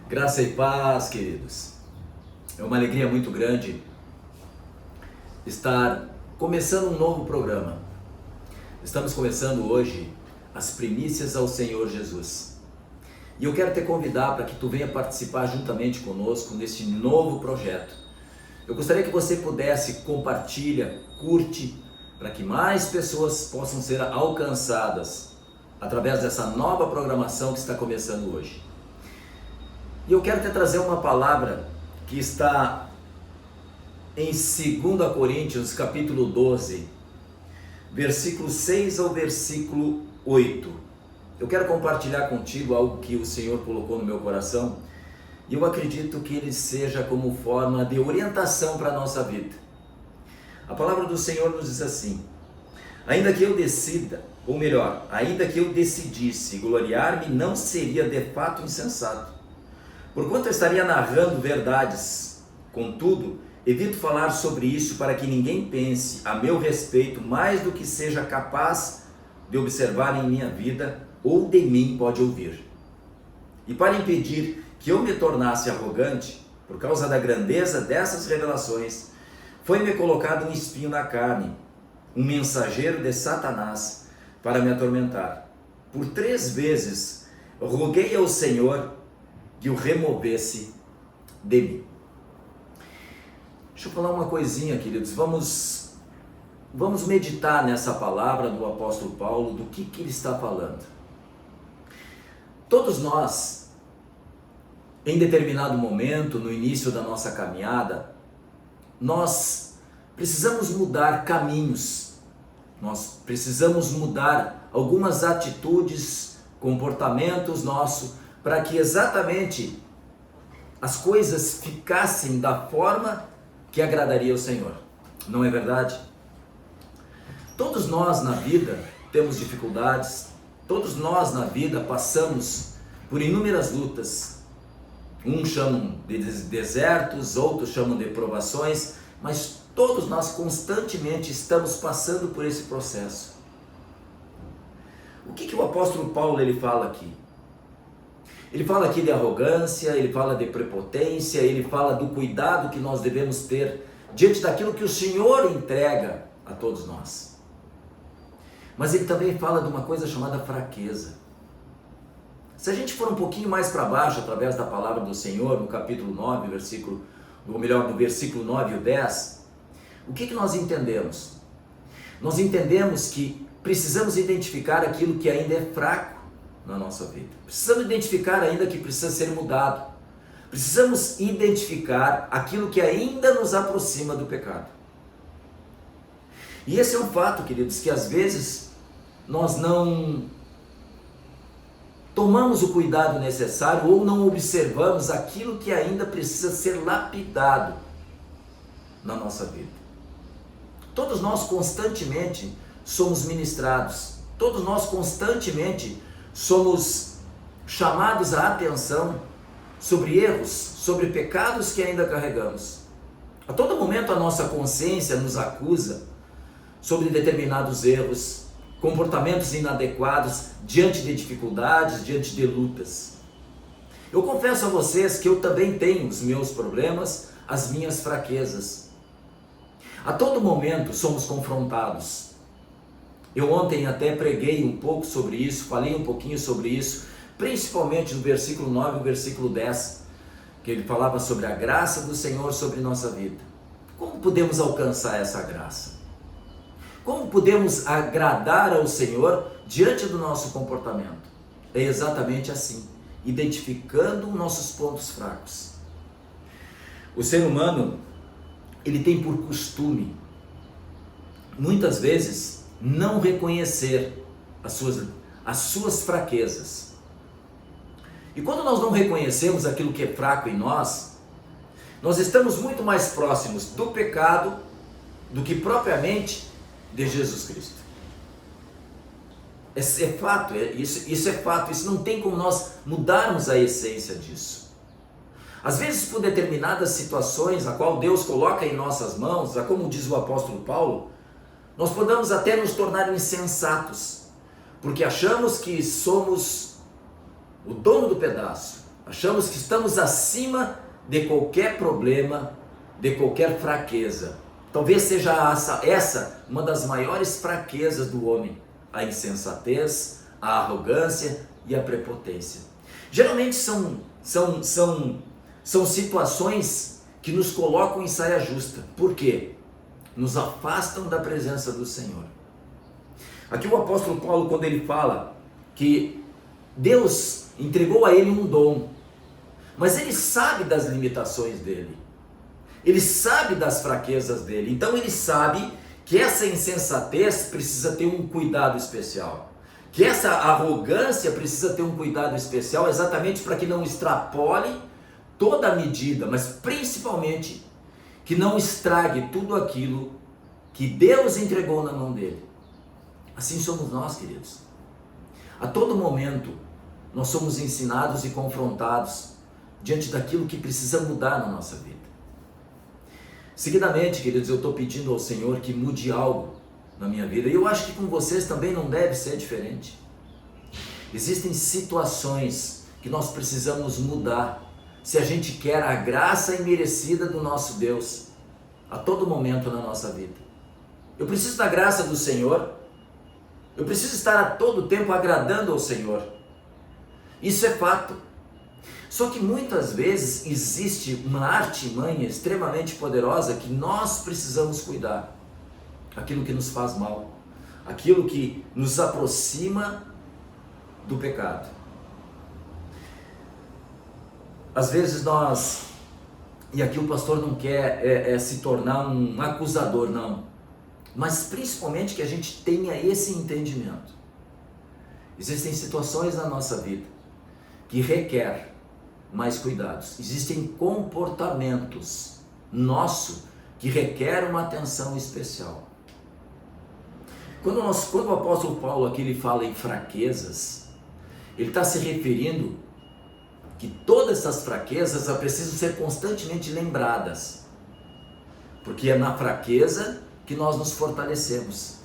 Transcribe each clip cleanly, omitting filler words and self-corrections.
Graça e paz, queridos. É uma alegria muito grande estar começando um novo programa. Estamos começando hoje as primícias ao Senhor Jesus. E eu quero te convidar para que tu venha participar juntamente conosco neste novo projeto. Eu gostaria que você pudesse compartilhar, curte, para que mais pessoas possam ser alcançadas através dessa nova programação que está começando hoje. E eu quero te trazer uma palavra que está em 2 Coríntios, capítulo 12, versículo 6 ao versículo 8. Eu quero compartilhar contigo algo que o Senhor colocou no meu coração e eu acredito que ele seja como forma de orientação para a nossa vida. A palavra do Senhor nos diz assim: ainda que eu decida, ou melhor, ainda que eu decidisse gloriar-me, não seria de fato insensato. Porquanto eu estaria narrando verdades, contudo, evito falar sobre isso para que ninguém pense a meu respeito mais do que seja capaz de observar em minha vida ou de mim pode ouvir. E para impedir que eu me tornasse arrogante, por causa da grandeza dessas revelações, foi-me colocado um espinho na carne, um mensageiro de Satanás para me atormentar. Por 3 vezes roguei ao Senhor que o removesse de mim. Deixa eu falar uma coisinha, queridos. Vamos meditar nessa palavra do apóstolo Paulo, do que ele está falando. Todos nós, em determinado momento, no início da nossa caminhada, nós precisamos mudar caminhos, nós precisamos mudar algumas atitudes, comportamentos nossos, para que exatamente as coisas ficassem da forma que agradaria ao Senhor. Não é verdade? Todos nós na vida temos dificuldades, todos nós na vida passamos por inúmeras lutas. Uns chamam de desertos, outros chamam de provações, mas todos nós constantemente estamos passando por esse processo. O que o apóstolo Paulo ele fala aqui? Ele fala aqui de arrogância, ele fala de prepotência, ele fala do cuidado que nós devemos ter diante daquilo que o Senhor entrega a todos nós. Mas ele também fala de uma coisa chamada fraqueza. Se a gente for um pouquinho mais para baixo, através da palavra do Senhor, no capítulo 9, no versículo 9 e o 10, o que nós entendemos? Nós entendemos que precisamos identificar aquilo que ainda é fraco na nossa vida. Precisamos identificar ainda que precisa ser mudado. Precisamos identificar aquilo que ainda nos aproxima do pecado. E esse é um fato, queridos, que às vezes nós não tomamos o cuidado necessário ou não observamos aquilo que ainda precisa ser lapidado na nossa vida. Todos nós constantemente somos ministrados. Todos nós constantemente somos chamados à atenção sobre erros, sobre pecados que ainda carregamos. A todo momento a nossa consciência nos acusa sobre determinados erros, comportamentos inadequados diante de dificuldades, diante de lutas. Eu confesso a vocês que eu também tenho os meus problemas, as minhas fraquezas. A todo momento somos confrontados. Eu ontem até preguei um pouco sobre isso, falei um pouquinho sobre isso, principalmente no versículo 9 e versículo 10, que ele falava sobre a graça do Senhor sobre nossa vida. Como podemos alcançar essa graça? Como podemos agradar ao Senhor diante do nosso comportamento? É exatamente assim, identificando nossos pontos fracos. O ser humano, ele tem por costume, muitas vezes, não reconhecer as suas fraquezas. E quando nós não reconhecemos aquilo que é fraco em nós, nós estamos muito mais próximos do pecado do que propriamente de Jesus Cristo. É fato, isso é fato, isso não tem como nós mudarmos a essência disso. Às vezes, por determinadas situações, a qual Deus coloca em nossas mãos, como diz o apóstolo Paulo, nós podemos até nos tornar insensatos, porque achamos que somos o dono do pedaço, Achamos que estamos acima de qualquer problema, de qualquer fraqueza. Talvez seja essa uma das maiores fraquezas do homem, a insensatez, a arrogância e a prepotência. Geralmente são situações que nos colocam em saia justa. Por quê? Nos afastam da presença do Senhor. Aqui o apóstolo Paulo, quando ele fala que Deus entregou a ele um dom, mas ele sabe das limitações dele, ele sabe das fraquezas dele, então ele sabe que essa insensatez precisa ter um cuidado especial, que essa arrogância precisa ter um cuidado especial, exatamente para que não extrapole toda a medida, mas principalmente que não estrague tudo aquilo que Deus entregou na mão dele. Assim somos nós, queridos. A todo momento nós somos ensinados e confrontados diante daquilo que precisa mudar na nossa vida. Seguidamente, queridos, eu estou pedindo ao Senhor que mude algo na minha vida, e eu acho que com vocês também não deve ser diferente. Existem situações que nós precisamos mudar se a gente quer a graça imerecida do nosso Deus a todo momento na nossa vida. Eu preciso da graça do Senhor, eu preciso estar a todo tempo agradando ao Senhor. Isso é fato. Só que muitas vezes existe uma artimanha extremamente poderosa que nós precisamos cuidar. Aquilo que nos faz mal, aquilo que nos aproxima do pecado. Às vezes nós, e aqui o pastor não quer se tornar um acusador, não, mas principalmente que a gente tenha esse entendimento. Existem situações na nossa vida que requer mais cuidados. Existem comportamentos nossos que requer uma atenção especial. Quando o apóstolo Paulo aqui ele fala em fraquezas, ele está se referindo que todas essas fraquezas precisam ser constantemente lembradas, porque é na fraqueza que nós nos fortalecemos.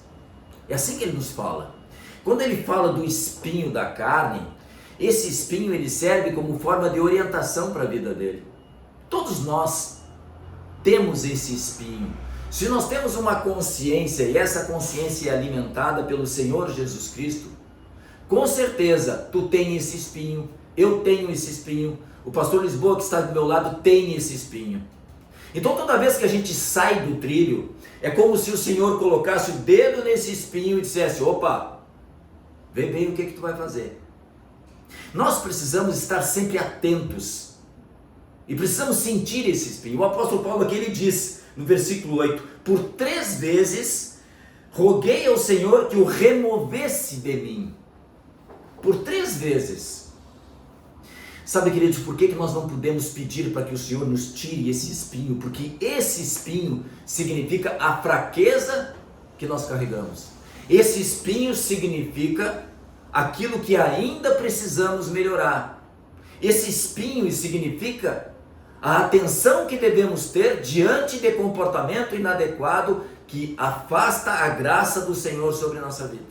É assim que ele nos fala. Quando ele fala do espinho da carne, esse espinho ele serve como forma de orientação para a vida dele. Todos nós temos esse espinho. Se nós temos uma consciência e essa consciência é alimentada pelo Senhor Jesus Cristo, com certeza tu tens esse espinho, eu tenho esse espinho, o pastor Lisboa que está do meu lado tem esse espinho. Então toda vez que a gente sai do trilho, é como se o Senhor colocasse o dedo nesse espinho e dissesse: opa, vê bem o que tu vai fazer. Nós precisamos estar sempre atentos e precisamos sentir esse espinho. O apóstolo Paulo aqui ele diz no versículo 8: por 3 vezes roguei ao Senhor que o removesse de mim. Por 3 vezes. Sabe, queridos, por que nós não podemos pedir para que o Senhor nos tire esse espinho? Porque esse espinho significa a fraqueza que nós carregamos. Esse espinho significa aquilo que ainda precisamos melhorar. Esse espinho significa a atenção que devemos ter diante de comportamento inadequado que afasta a graça do Senhor sobre a nossa vida.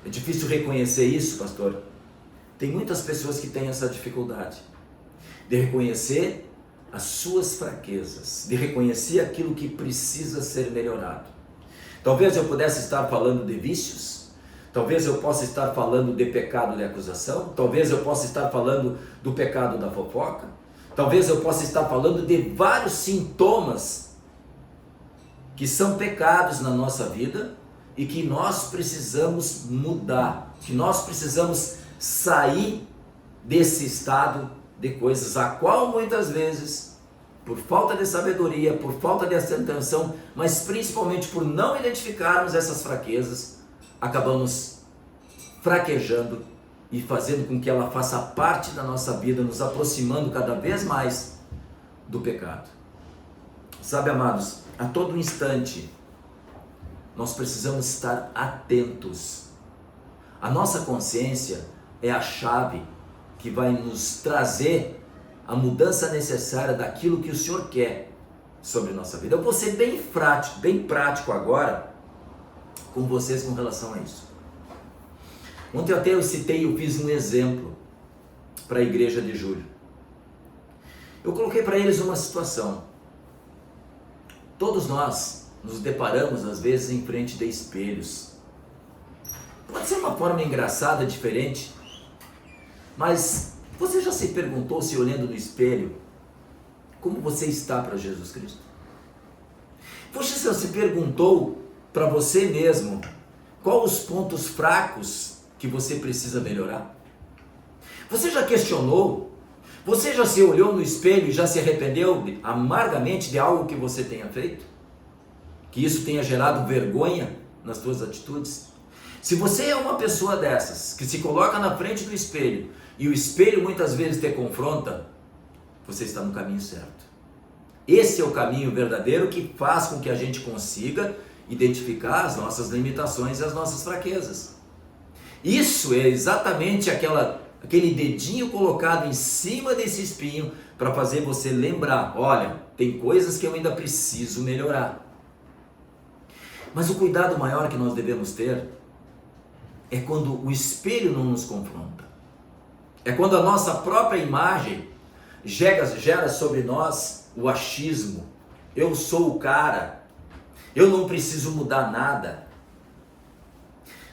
É difícil reconhecer isso, pastor. Tem muitas pessoas que têm essa dificuldade de reconhecer as suas fraquezas, de reconhecer aquilo que precisa ser melhorado. Talvez eu pudesse estar falando de vícios, talvez eu possa estar falando de pecado de acusação, talvez eu possa estar falando do pecado da fofoca, talvez eu possa estar falando de vários sintomas que são pecados na nossa vida e que nós precisamos mudar, que nós precisamos sair desse estado de coisas, a qual muitas vezes, por falta de sabedoria, por falta de atenção, mas principalmente por não identificarmos essas fraquezas, acabamos fraquejando e fazendo com que ela faça parte da nossa vida, nos aproximando cada vez mais do pecado. Sabe, amados, a todo instante nós precisamos estar atentos. A nossa consciência é a chave que vai nos trazer a mudança necessária daquilo que o Senhor quer sobre a nossa vida. Eu vou ser bem prático agora com vocês com relação a isso. Ontem até eu fiz um exemplo para a igreja de julho. Eu coloquei para eles uma situação. Todos nós nos deparamos às vezes em frente de espelhos. Pode ser uma forma engraçada, diferente, mas você já se perguntou, se olhando no espelho, como você está para Jesus Cristo? Você já se perguntou para você mesmo quais os pontos fracos que você precisa melhorar? Você já questionou? Você já se olhou no espelho e já se arrependeu amargamente de algo que você tenha feito? Que isso tenha gerado vergonha nas suas atitudes? Se você é uma pessoa dessas, que se coloca na frente do espelho, e o espelho muitas vezes te confronta, você está no caminho certo. Esse é o caminho verdadeiro que faz com que a gente consiga identificar as nossas limitações e as nossas fraquezas. Isso é exatamente aquele dedinho colocado em cima desse espinho para fazer você lembrar, olha, tem coisas que eu ainda preciso melhorar. Mas o cuidado maior que nós devemos ter é quando o espelho não nos confronta. É quando a nossa própria imagem gera sobre nós o achismo. Eu sou o cara, eu não preciso mudar nada.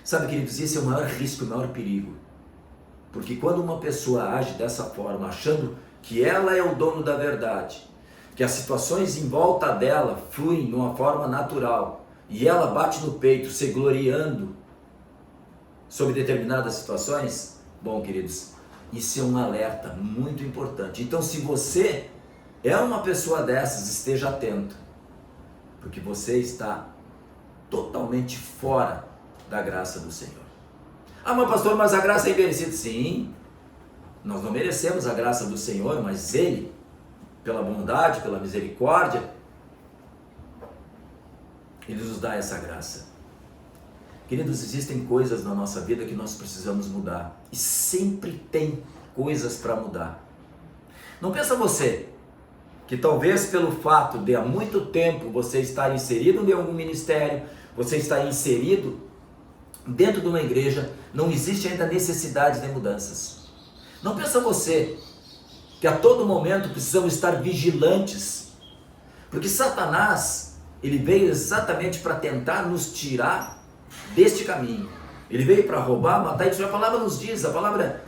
Sabe, queridos, esse é o maior risco, o maior perigo. Porque quando uma pessoa age dessa forma, achando que ela é o dono da verdade, que as situações em volta dela fluem de uma forma natural, e ela bate no peito, se gloriando sobre determinadas situações, bom, queridos, isso é um alerta muito importante. Então, se você é uma pessoa dessas, esteja atento, porque você está totalmente fora da graça do Senhor. Ah, mas pastor, mas a graça é imerecida. Sim, nós não merecemos a graça do Senhor, mas Ele, pela bondade, pela misericórdia, Ele nos dá essa graça. Queridos, existem coisas na nossa vida que nós precisamos mudar. E sempre tem coisas para mudar. Não pensa você que talvez pelo fato de há muito tempo você estar inserido em algum ministério, você estar inserido dentro de uma igreja, não existe ainda necessidade de mudanças. Não pensa você que a todo momento precisamos estar vigilantes, porque Satanás, ele veio exatamente para tentar nos tirar deste caminho. Ele veio para roubar, matar, isso a palavra nos diz, a palavra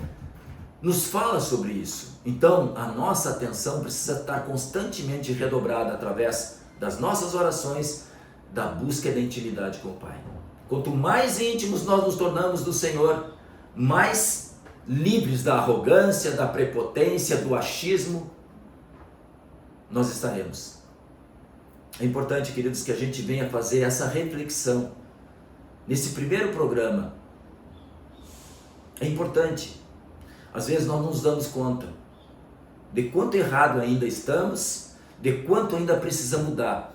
nos fala sobre isso. Então, a nossa atenção precisa estar constantemente redobrada através das nossas orações, da busca da intimidade com o Pai. Quanto mais íntimos nós nos tornamos do Senhor, mais livres da arrogância, da prepotência, do achismo, nós estaremos. É importante, queridos, que a gente venha fazer essa reflexão nesse primeiro programa. É importante. Às vezes nós não nos damos conta de quanto errado ainda estamos, de quanto ainda precisa mudar.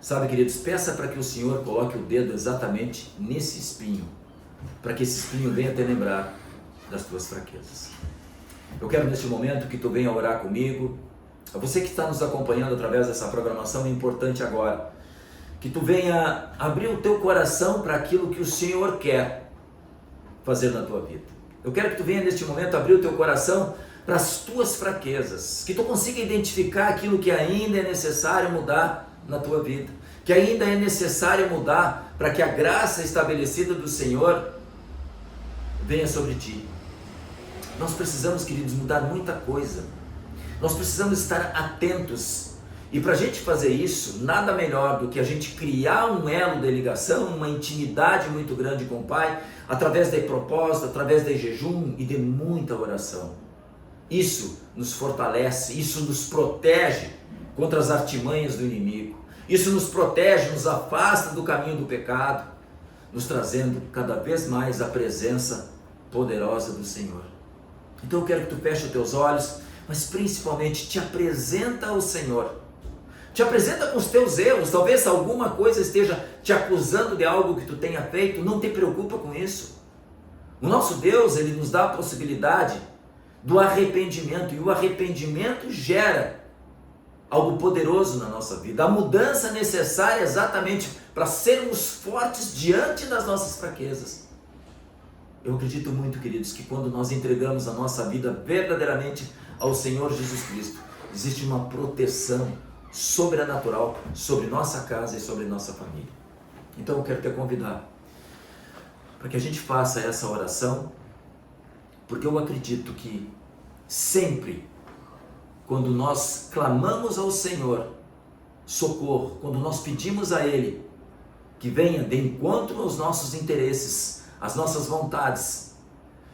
Sabe, queridos, peça para que o Senhor coloque o dedo exatamente nesse espinho, para que esse espinho venha te lembrar das tuas fraquezas. Eu quero neste momento que tu venha orar comigo. A você que está nos acompanhando através dessa programação, é importante agora que tu venha abrir o teu coração para aquilo que o Senhor quer fazer na tua vida. Eu quero que tu venha neste momento abrir o teu coração para as tuas fraquezas, que tu consiga identificar aquilo que ainda é necessário mudar na tua vida, que ainda é necessário mudar para que a graça estabelecida do Senhor venha sobre ti. Nós precisamos, queridos, mudar muita coisa. Nós precisamos estar atentos. E para a gente fazer isso, nada melhor do que a gente criar um elo de ligação, uma intimidade muito grande com o Pai, através de propósito, através de jejum e de muita oração. Isso nos fortalece, isso nos protege contra as artimanhas do inimigo. Isso nos protege, nos afasta do caminho do pecado, nos trazendo cada vez mais a presença poderosa do Senhor. Então eu quero que tu feche os teus olhos, mas principalmente te apresenta ao Senhor. Te apresenta com os teus erros. Talvez alguma coisa esteja te acusando de algo que tu tenha feito. Não te preocupa com isso. O nosso Deus, Ele nos dá a possibilidade do arrependimento. E o arrependimento gera algo poderoso na nossa vida. A mudança necessária exatamente para sermos fortes diante das nossas fraquezas. Eu acredito muito, queridos, que quando nós entregamos a nossa vida verdadeiramente ao Senhor Jesus Cristo, existe uma proteção sobrenatural sobre nossa casa e sobre nossa família. Então eu quero te convidar para que a gente faça essa oração, porque eu acredito que sempre, quando nós clamamos ao Senhor socorro, quando nós pedimos a Ele que venha de encontro aos nossos interesses, às nossas vontades,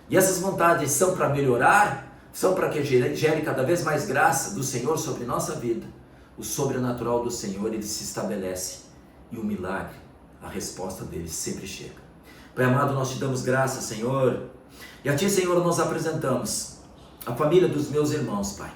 e essas vontades são para melhorar, são para que gere cada vez mais graça do Senhor sobre nossa vida, o sobrenatural do Senhor, ele se estabelece, e o milagre, a resposta dele sempre chega. Pai amado, nós te damos graça, Senhor, e a Ti, Senhor, nós apresentamos a família dos meus irmãos, Pai.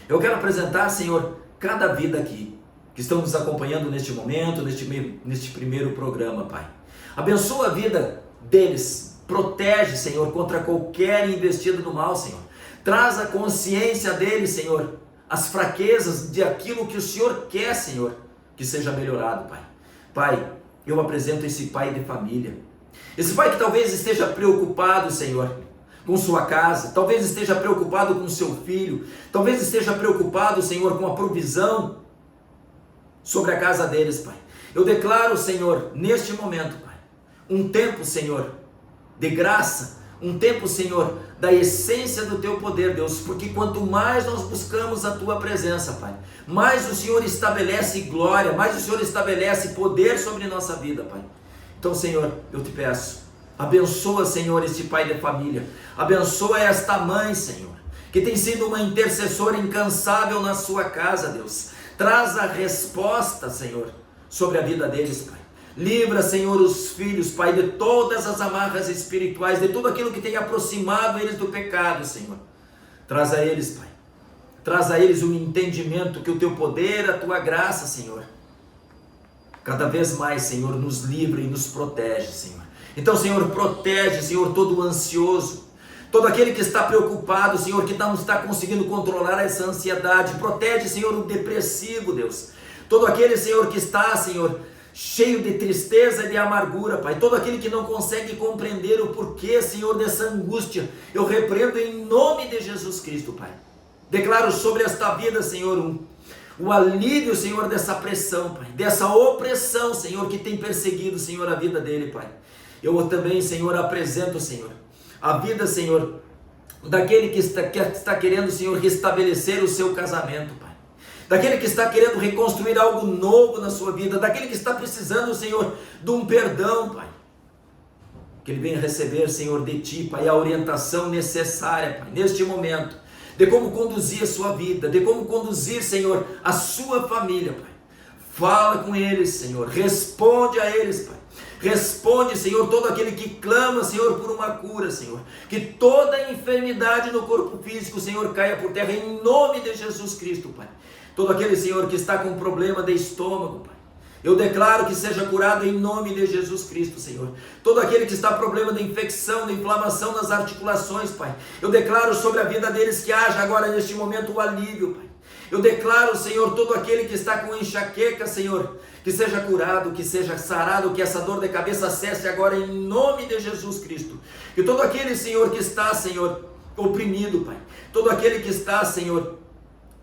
Eu quero apresentar, Senhor, cada vida aqui, que estão nos acompanhando neste momento, neste primeiro programa, Pai. Abençoa a vida deles, protege, Senhor, contra qualquer investida do mal, Senhor. Traz a consciência deles, Senhor, as fraquezas de aquilo que o Senhor quer, Senhor, que seja melhorado, Pai. Pai, eu apresento esse pai de família, esse pai que talvez esteja preocupado, Senhor, com sua casa, talvez esteja preocupado com seu filho, talvez esteja preocupado, Senhor, com a provisão sobre a casa deles, Pai. Eu declaro, Senhor, neste momento, Pai, um tempo, Senhor, de graça, um tempo, Senhor, da essência do Teu poder, Deus, porque quanto mais nós buscamos a Tua presença, Pai, mais o Senhor estabelece glória, mais o Senhor estabelece poder sobre nossa vida, Pai. Então, Senhor, eu te peço, abençoa, Senhor, este pai de família, abençoa esta mãe, Senhor, que tem sido uma intercessora incansável na sua casa, Deus. Traz a resposta, Senhor, sobre a vida deles, Pai. Livra, Senhor, os filhos, Pai, de todas as amarras espirituais, de tudo aquilo que tem aproximado eles do pecado, Senhor. Traz a eles, Pai. Traz a eles o entendimento que o Teu poder, a Tua graça, Senhor, cada vez mais, Senhor, nos livra e nos protege, Senhor. Então, Senhor, protege, Senhor, todo o ansioso, todo aquele que está preocupado, Senhor, que não está conseguindo controlar essa ansiedade. Protege, Senhor, o depressivo, Deus. Todo aquele, Senhor, que está, Senhor, cheio de tristeza e de amargura, Pai. Todo aquele que não consegue compreender o porquê, Senhor, dessa angústia. Eu repreendo em nome de Jesus Cristo, Pai. Declaro sobre esta vida, Senhor, o alívio, Senhor, dessa pressão, Pai. Dessa opressão, Senhor, que tem perseguido, Senhor, a vida dele, Pai. Eu também, Senhor, apresento, Senhor, a vida, Senhor, daquele que está querendo, Senhor, restabelecer o seu casamento, Pai. Daquele que está querendo reconstruir algo novo na sua vida, daquele que está precisando, Senhor, de um perdão, Pai. Que ele venha receber, Senhor, de Ti, Pai, a orientação necessária, Pai, neste momento, de como conduzir a sua vida, de como conduzir, Senhor, a sua família, Pai. Fala com eles, Senhor, responde a eles, Pai. Responde, Senhor, todo aquele que clama, Senhor, por uma cura, Senhor. Que toda enfermidade no corpo físico, Senhor, caia por terra em nome de Jesus Cristo, Pai. Todo aquele, Senhor, que está com problema de estômago, Pai, eu declaro que seja curado em nome de Jesus Cristo, Senhor. Todo aquele que está com problema de infecção, de inflamação nas articulações, Pai, eu declaro sobre a vida deles que haja agora neste momento o alívio, Pai. Eu declaro, Senhor, todo aquele que está com enxaqueca, Senhor, que seja curado, que seja sarado, que essa dor de cabeça cesse agora em nome de Jesus Cristo. Que todo aquele, Senhor, que está, Senhor, oprimido, Pai, todo aquele que está, Senhor,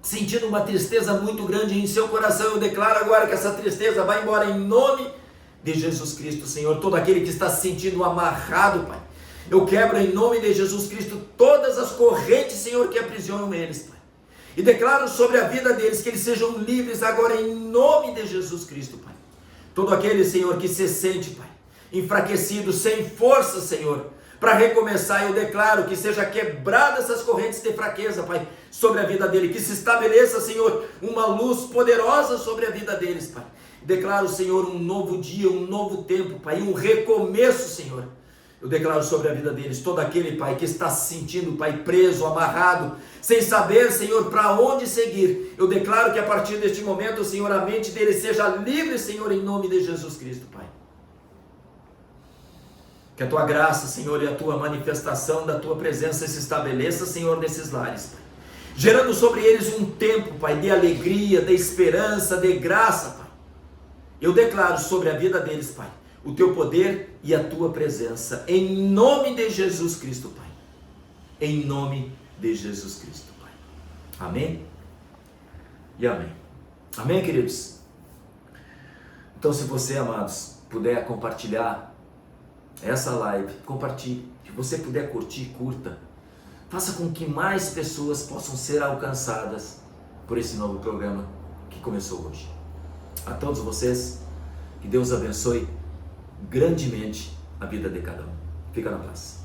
sentindo uma tristeza muito grande em seu coração, eu declaro agora que essa tristeza vai embora em nome de Jesus Cristo, Senhor. Todo aquele que está se sentindo amarrado, Pai, eu quebro em nome de Jesus Cristo todas as correntes, Senhor, que aprisionam eles, Pai. E declaro sobre a vida deles que eles sejam livres agora em nome de Jesus Cristo, Pai. Todo aquele, Senhor, que se sente, Pai, enfraquecido, sem força, Senhor, para recomeçar, eu declaro que seja quebrada essas correntes de fraqueza, Pai, sobre a vida dele, que se estabeleça, Senhor, uma luz poderosa sobre a vida deles, Pai. Declaro, Senhor, um novo dia, um novo tempo, Pai, um recomeço, Senhor. Eu declaro sobre a vida deles, todo aquele, Pai, que está se sentindo, Pai, preso, amarrado, sem saber, Senhor, para onde seguir. Eu declaro que a partir deste momento, Senhor, a mente deles seja livre, Senhor, em nome de Jesus Cristo, Pai. Que a Tua graça, Senhor, e a Tua manifestação da Tua presença se estabeleça, Senhor, nesses lares, Pai. Gerando sobre eles um tempo, Pai, de alegria, de esperança, de graça, Pai. Eu declaro sobre a vida deles, Pai, o teu poder e a tua presença, em nome de Jesus Cristo, Pai. Em nome de Jesus Cristo, Pai. Amém? E amém. Amém, queridos? Então, se você, amados, puder compartilhar essa live, compartilhe. Se você puder curtir, curta. Faça com que mais pessoas possam ser alcançadas por esse novo programa que começou hoje. A todos vocês, que Deus abençoe grandemente a vida de cada um. Fica na paz.